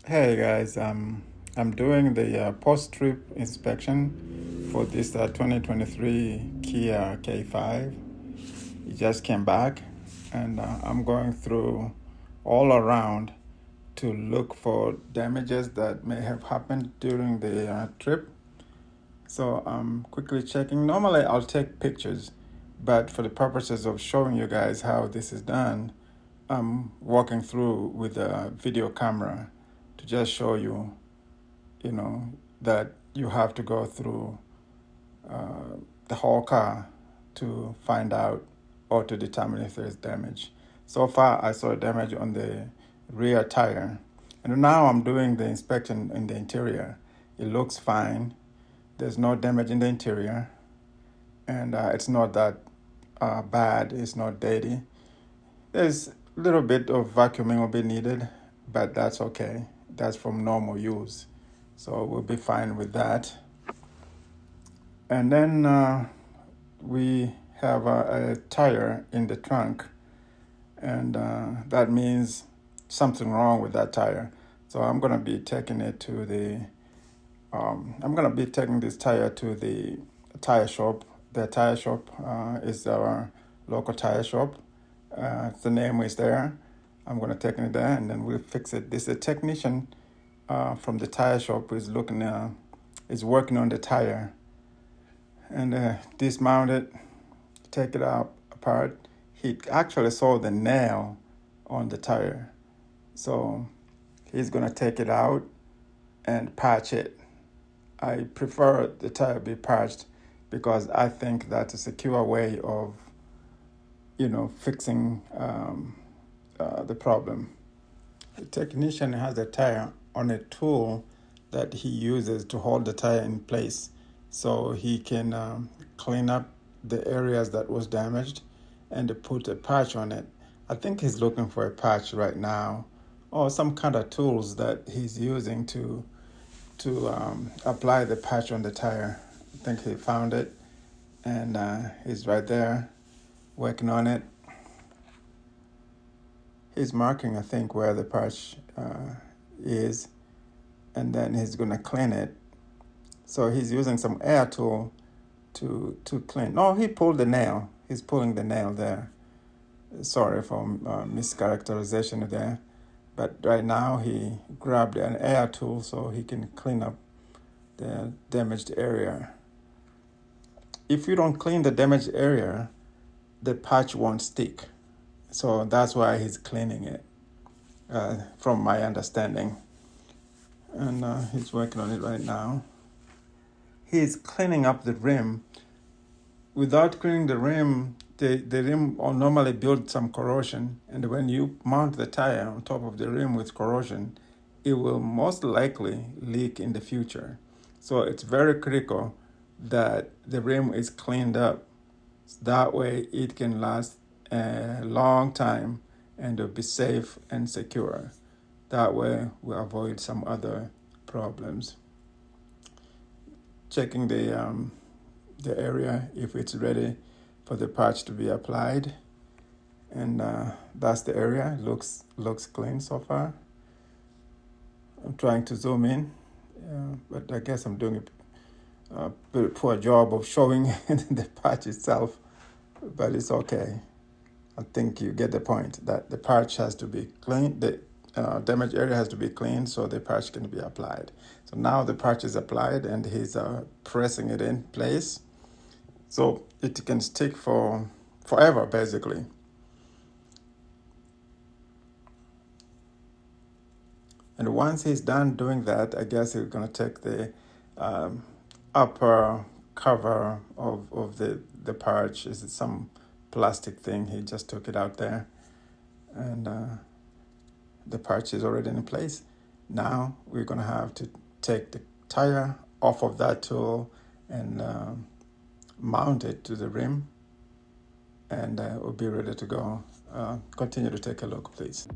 Hey guys, I'm doing the post-trip inspection for this 2023 Kia K5. It just came back, and I'm going through all around to look for damages that may have happened during the trip. So I'm quickly checking. Normally I'll take pictures, but for the purposes of showing you guys how this is done, I'm walking through with a video camera to just show you, that you have to go through the whole car to find out or to determine if there's damage. So far, I saw damage on the rear tire. And now I'm doing the inspection in the interior. It looks fine. There's no damage in the interior. And it's not that bad. It's not dirty. There's a little bit of vacuuming will be needed, but that's okay. That's from normal use. So we'll be fine with that. And then we have a tire in the trunk, and that means something wrong with that tire. So I'm gonna be taking it to I'm gonna be taking this tire to the tire shop. The tire shop is our local tire shop. The name is there. I'm gonna take it there, and then we'll fix it. This is a technician from the tire shop is working on the tire, and dismount it, take it out apart. He actually saw the nail on the tire, so he's gonna take it out and patch it. I prefer the tire be patched because I think that's a secure way of, fixing the problem. The technician has the tire on a tool that he uses to hold the tire in place, so he can clean up the areas that was damaged and to put a patch on it. I think he's looking for a patch right now, or some kind of tools that he's using to apply the patch on the tire. I think he found it, and he's right there working on it. He's marking, I think, where the patch is, and then he's gonna clean it. So he's using some air tool to clean. No, he pulled the nail. He's pulling the nail there. Sorry for mischaracterization there. But right now he grabbed an air tool so he can clean up the damaged area. If you don't clean the damaged area, the patch won't stick. So that's why he's cleaning it, from my understanding. And he's working on it right now. He's cleaning up the rim. Without cleaning the rim, the rim will normally build some corrosion. And when you mount the tire on top of the rim with corrosion, it will most likely leak in the future. So it's very critical that the rim is cleaned up. That way it can last a long time and it'll be safe and secure. That way we avoid some other problems. Checking the area if it's ready for the patch to be applied, and that's the area. Looks clean so far. I'm trying to zoom in, but I guess I'm doing a very poor job of showing the patch itself, but it's okay. I think you get the point that the patch has to be clean. The damaged area has to be cleaned so the patch can be applied. So now the patch is applied and he's pressing it in place so it can stick for forever, basically. And once he's done doing that, I guess he's going to take the upper cover of the patch. Is it some plastic thing? He just took it out there, and the patch is already in place. Now we're going to have to take the tire off of that tool and mount it to the rim, and we'll be ready to go. Continue to take a look, please.